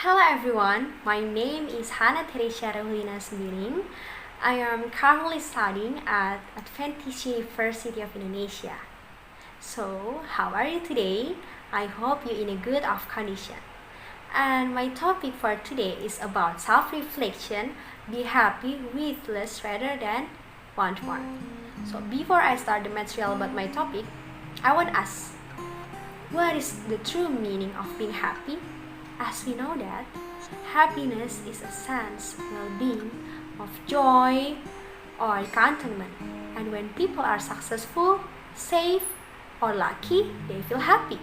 Hello everyone, my name is Hanna Semiling. I am currently studying at Adventist University of Indonesia. So, how are you today? I hope you're in a good of condition. And my topic for today is about self-reflection. Be happy with less rather than want more. So, before I start the material about my topic, I want to ask, what is the true meaning of being happy? As we know that happiness is a sense of well-being, of joy or contentment. And when people are successful, safe or lucky, they feel happy.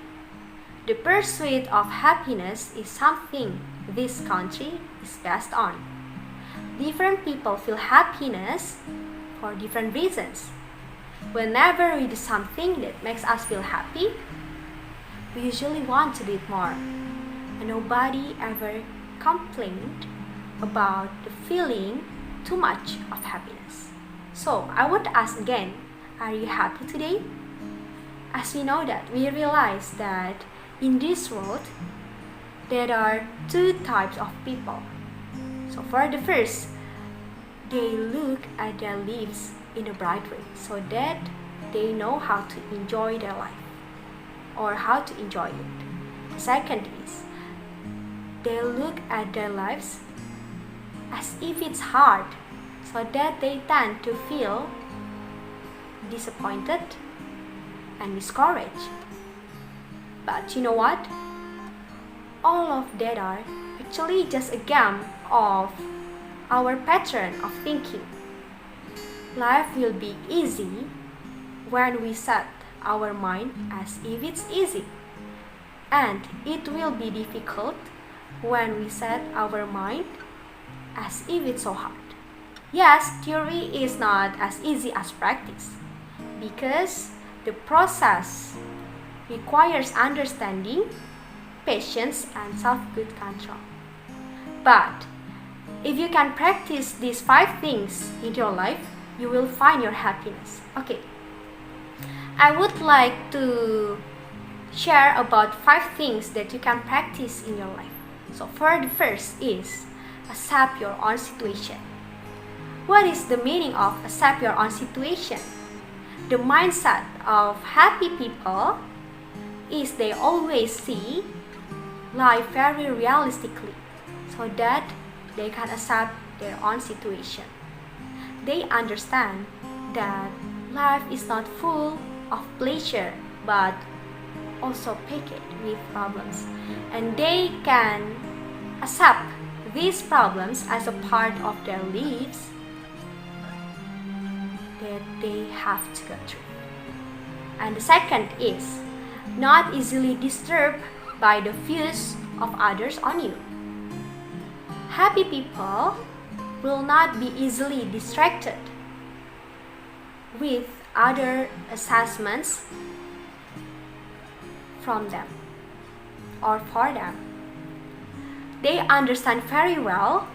The pursuit of happiness is something this country is based on. Different people feel happiness for different reasons. Whenever we do something that makes us feel happy, we usually want to do it more. And nobody ever complained about the feeling too much of happiness. So I want to ask again, are you happy today? As we know that, we realize that in this world, there are two types of people. So for the first, they look at their lives in a bright way so that they know how to enjoy their life or how to enjoy it. The second is, they look at their lives as if it's hard, so that they tend to feel disappointed and discouraged. But you know what? All of that are actually just a game of our pattern of thinking. Life will be easy when we set our mind as if it's easy, and it will be difficult when we set our mind as if it's so hard. Yes, theory is not as easy as practice because the process requires understanding, patience, and self-good control. But if you can practice these 5 things in your life, you will find your happiness. Okay, I would like to share about 5 things that you can practice in your life. So for the first is accept your own situation. What is the meaning of accept your own situation? The mindset of happy people is they always see life very realistically so that they can accept their own situation. They understand that life is not full of pleasure but also packed with problems, and they can accept these problems as a part of their lives that they have to go through. And the second is not easily disturbed by the views of others on you. Happy people will not be easily distracted with other assessments from them or for them. They understand very well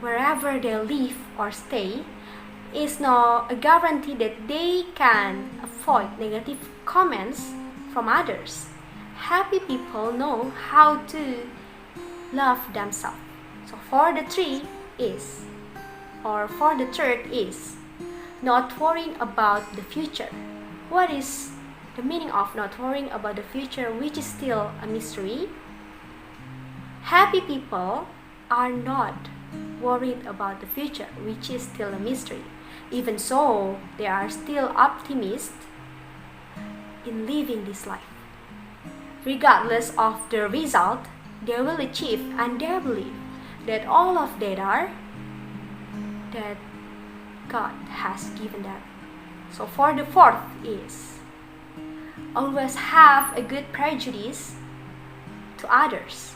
wherever they live or stay is no a guarantee that they can avoid negative comments from others. Happy people know how to love themselves. So for the third is not worrying about the future. What is the meaning of not worrying about the future, which is still a mystery? Happy people are not worried about the future, which is still a mystery. Even so, they are still optimistic in living this life. Regardless of the result, they will achieve, and they believe that all of that are that God has given them. So for the fourth is always have a good prejudice to others.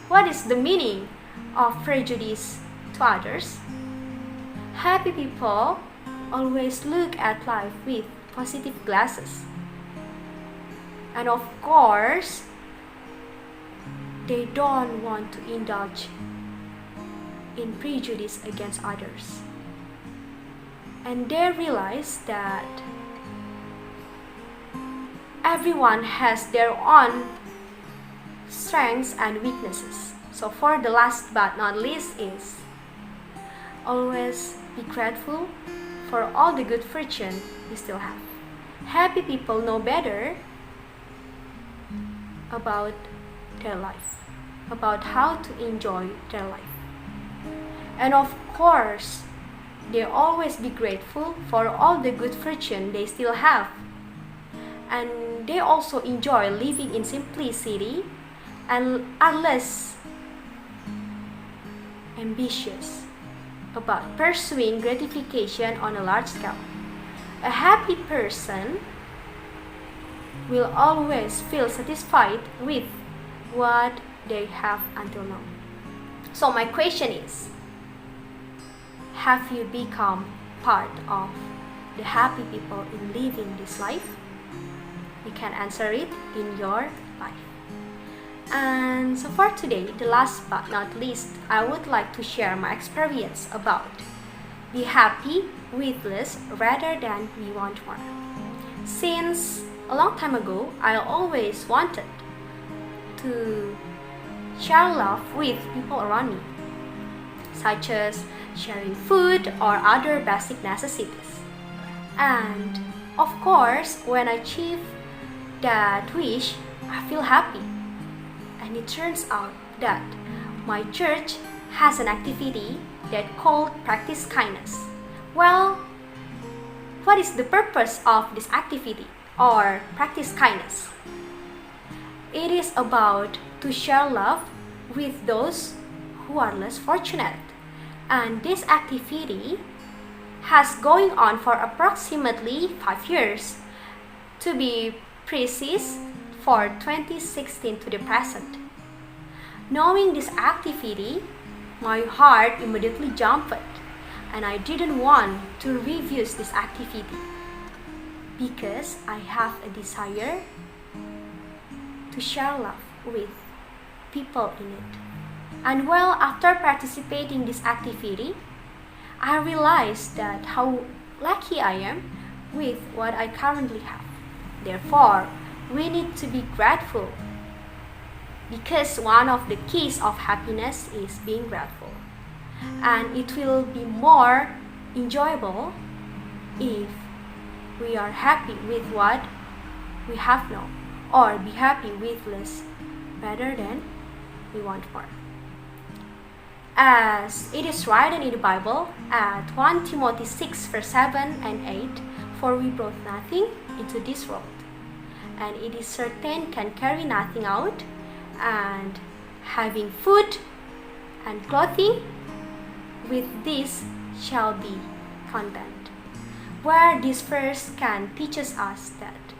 What is the meaning of prejudice to others? Happy people always look at life with positive glasses. And of course, they don't want to indulge in prejudice against others. And they realize that everyone has their own strengths and weaknesses. So for the last but not least is always be grateful for all the good fortune you still have. Happy people know better about their life, about how to enjoy their life. And of course, they always be grateful for all the good fortune they still have. And they also enjoy living in simplicity and are less ambitious about pursuing gratification on a large scale. A happy person will always feel satisfied with what they have until now. So my question is, have you become part of the happy people in living this life? You can answer it in your life. And so for today, the last but not least, I would like to share my experience about be happy with less rather than we want more. Since a long time ago, I always wanted to share love with people around me, such as sharing food or other basic necessities. And of course, when I achieve that wish, I feel happy. And it turns out that my church has an activity that called practice kindness. Well, what is the purpose of this activity or practice kindness? It is about to share love with those who are less fortunate. And this activity has going on for approximately 5 years. To be precise, for 2016 to the present. Knowing this activity, my heart immediately jumped, and I didn't want to refuse this activity because I have a desire to share love with people in it. And well, after participating in this activity, I realized that how lucky I am with what I currently have. Therefore, we need to be grateful because one of the keys of happiness is being grateful. And it will be more enjoyable if we are happy with what we have now, or be happy with less rather than we want more. As it is written in the Bible at 1 Timothy 6 verse 7 and 8, for we brought nothing into this world, and it is certain can carry nothing out, and having food and clothing, with this shall be content. Where this verse can teaches us that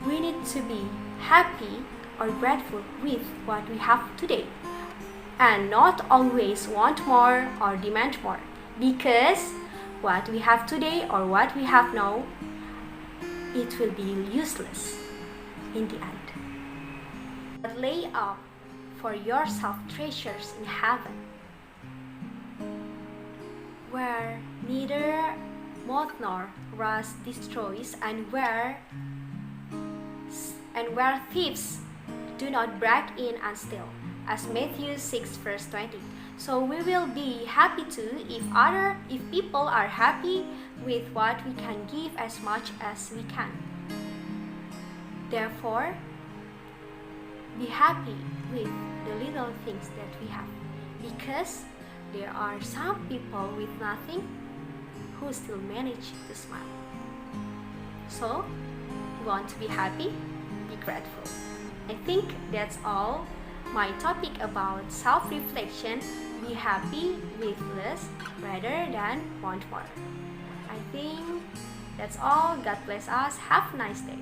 we need to be happy or grateful with what we have today, and not always want more or demand more, because what we have today or what we have now, it will be useless in the end. But lay up for yourself treasures in heaven, where neither moth nor rust destroys, and where thieves do not break in and steal, as Matthew 6 verse 20. So we will be happy too if people are happy with what we can give as much as we can. Therefore, be happy with the little things that we have, because there are some people with nothing who still manage to smile. So, you want to be happy? Be grateful. I think that's all my topic about self-reflection. Be happy with less rather than want more. I think that's all. God bless us. Have a nice day.